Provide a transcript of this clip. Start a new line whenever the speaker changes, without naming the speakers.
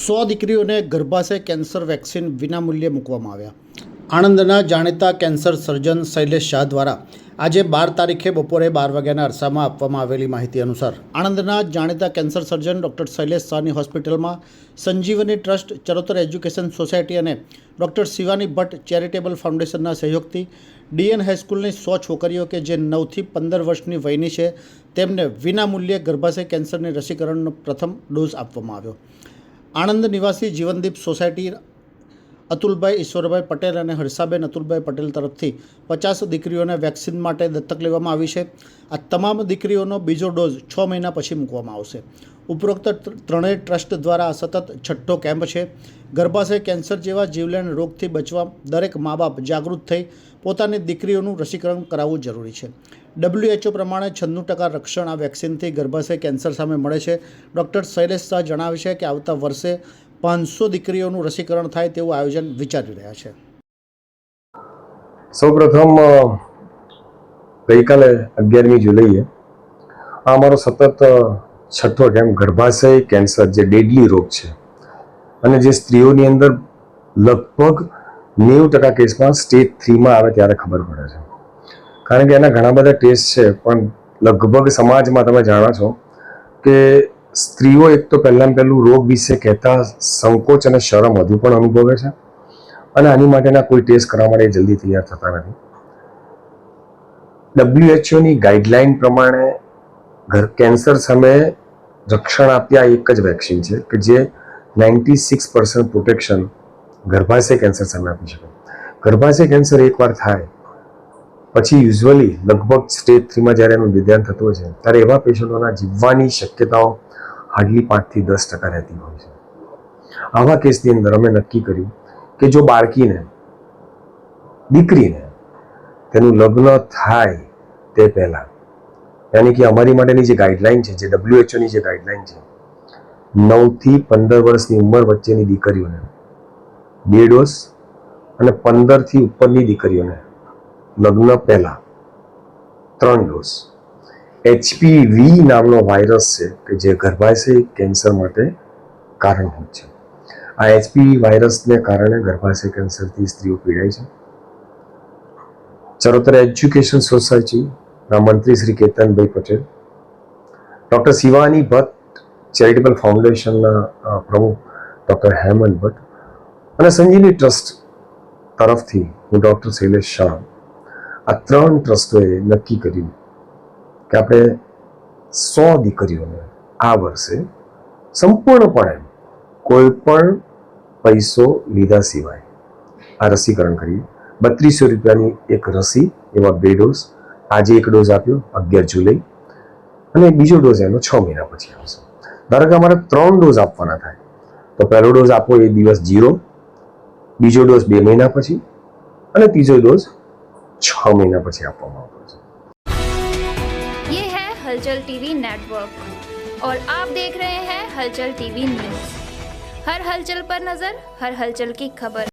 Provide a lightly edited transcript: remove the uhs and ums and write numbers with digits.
100 દીકરીઓને ગર્ભાશય cancer vaccine વિનામૂલ્યે મૂકવામાં આવ્યા. આણંદના જાણીતા કેન્સર સર્જન શૈલેષ શાહ દ્વારા આજે 12 તારીખે બપોરે 12 વાગ્યાના અરસામાં આપવામાં આવેલી માહિતી અનુસાર આણંદના જાણીતા કેન્સર સર્જન ડૉક્ટર શૈલેષ શાહની હોસ્પિટલમાં સંજીવની ટ્રસ્ટ, ચરોતર એજ્યુકેશન સોસાયટી અને ડૉક્ટર શિવાની ભટ્ટ ચેરિટેબલ ફાઉન્ડેશનના સહયોગથી ડીએન હાઈસ્કૂલની 100 છોકરીઓ કે જે 9 થી 15 વર્ષની વયની છે તેમને વિનામૂલ્યે ગર્ભાશય કેન્સરની રસીકરણનો પ્રથમ ડોઝ આપવામાં આવ્યો. આણંદ નિવાસી જીવનદીપ સોસાયટી અતુલભાઈ ઈશ્વરભાઈ પટેલ અને હર્ષાબેન અતુલભાઈ પટેલ તરફથી 50 દીકરીઓને વેક્સિન માટે દત્તક લેવામાં આવી છે. આ તમામ દીકરીઓનો બીજો ડોઝ 6 મહિના પછી મૂકવામાં આવશે. ઉપરોક્ત ત્રણેય ટ્રસ્ટ દ્વારા આ સતત છઠ્ઠો કેમ્પ છે. ગર્ભાશય કેન્સર જેવા જીવલેણ રોગથી બચવા દરેક મા બાપ જાગૃત થઈ પોતાની દીકરીઓનું રસીકરણ કરાવવું જરૂરી છે. WHO પ્રમાણે 96% રક્ષણ આ વેક્સિનથી ગર્ભાશય કેન્સર સામે મળે છે. ડૉક્ટર શૈલેષ શાહ જણાવે છે કે આવતા વર્ષે 500 દીકરીઓનું રસીકરણ થાય તેવું આયોજન વિચારી રહ્યા છે.
સૌપ્રથમ ગઈકાલે 11મી જુલાઈએ આ અમારો સતત છઠ્ઠો કેમ્પ ગર્ભાશય કેન્સર જે ડેડલી રોગ છે અને જે સ્ત્રીઓની અંદર લગભગ 90% કેસમાં સ્ટેજ 3માં આવે ત્યારે ખબર પડે છે. કારણ કે એના ઘણા બધા ટેસ્ટ છે, પણ લગભગ સમાજમાં તમે જાણો છો કે સ્ત્રીઓ એક તો પહેલાં પહેલું રોગ વિશે કહેતા સંકોચ અને શરમ હજુ પણ અનુભવે છે અને આની માટેના કોઈ ટેસ્ટ કરવા માટે જલ્દી તૈયાર થતા નથી. WHOની ગાઈડલાઈન પ્રમાણે કેન્સર સામે રક્ષણ આપતી આ એક જ વેક્સિન છે કે જે 96% પ્રોટેક્શન ગર્ભાશય કેન્સર સામે આપી શકે. ગર્ભાશય કેન્સર એકવાર થાય પછી યુઝ્યુઅલી લગભગ સ્ટેજ 3માં જ્યારે એનું નિદાન થતું હોય છે ત્યારે એવા પેશન્ટોના જીવવાની શક્યતાઓ હાર્ડલી 5 થી 10% રહેતી હોય છે. આવા કેસની અંદર અમે નક્કી કર્યું કે જો બાળકીને, દીકરીને તેનું લગ્ન થાય તે પહેલાં, યાની કે અમારી માટેની જે ગાઈડલાઈન છે, જે WHOની જે ગાઈડલાઈન છે, 9 થી 15 વર્ષની ઉંમર વચ્ચેની દીકરીઓને 2 ડોઝ અને 15 થી ઉપરની દીકરીઓને લગ્ન પહેલાં 3 ડોઝ. HPV નામનો વાયરસ છે કે જે ગર્ભાશય કેન્સર માટે કારણભૂત છે. આ HPV વાયરસને કારણે ગર્ભાશય કેન્સરથી સ્ત્રીઓ પીડાય છે. ચરોતર એજ્યુકેશન સોસાયટીના મંત્રી શ્રી કેતનભાઈ પટેલ, ડૉક્ટર શિવાની ભટ્ટ ચેરિટેબલ ફાઉન્ડેશનના પ્રમુખ ડૉક્ટર હેમંત ભટ્ટ અને સંજીવની ટ્રસ્ટ તરફથી હું ડૉક્ટર શૈલેષ શાહ, આ 3 ટ્રસ્ટોએ નક્કી કર્યું કે આપણે 100 દીકરીઓને આ વર્ષે સંપૂર્ણપણે કોઈ પણ પૈસો લીધા સિવાય આ રસીકરણ કરીએ. 3200 રૂપિયાની એક રસી, એવા 2 ડોઝ. આજે એક ડોઝ આપ્યો 11 જુલાઈ અને બીજો ડોઝ એનો 6 મહિના પછી આવશે. ધારો કે અમારે 3 ડોઝ આપવાના થાય તો પહેલો ડોઝ આપો એ દિવસ 0, બીજો ડોઝ 2 મહિના પછી અને ત્રીજો ડોઝ 6 મહિના પછી આપવામાં આવતો છે.
ये है हलचल टीवी नेटवर्क और आप देख रहे हैं हलचल टीवी न्यूज. हर हलचल पर नजर, हर हलचल की खबर.